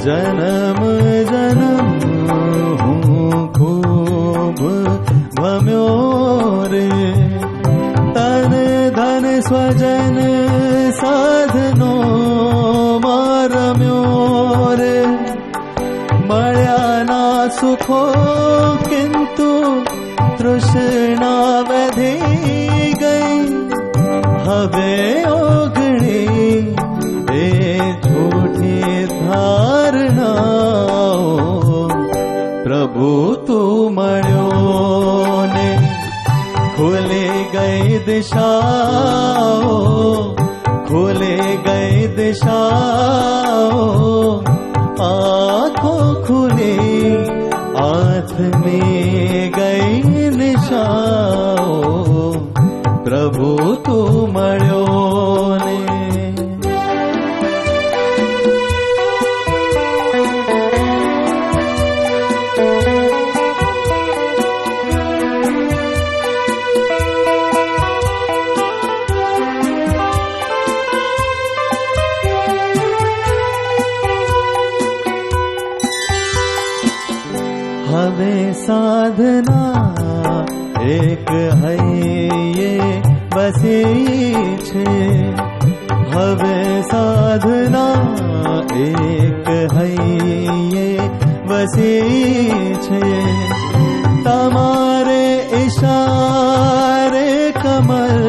जन्म जन्म हूँ खूब भम्यो रे, तन धन स्वजन साधनो मारम्यो रे, मळ्या ना सुखो किंतु तृष्णा वधी गई, हवे ओगणी ए झूठी धारणाओ, प्रभु तू मळ्यो ने खुली गई दिशाओ, खुली गई दिशाओ, आँखों खुली हाथ में गई निशाओ, प्रभु तू मळ्यो ने। हवे साधना एक है ये बसे छे, हवे साधना एक है ये बसे छे, तमारे इशारे कमर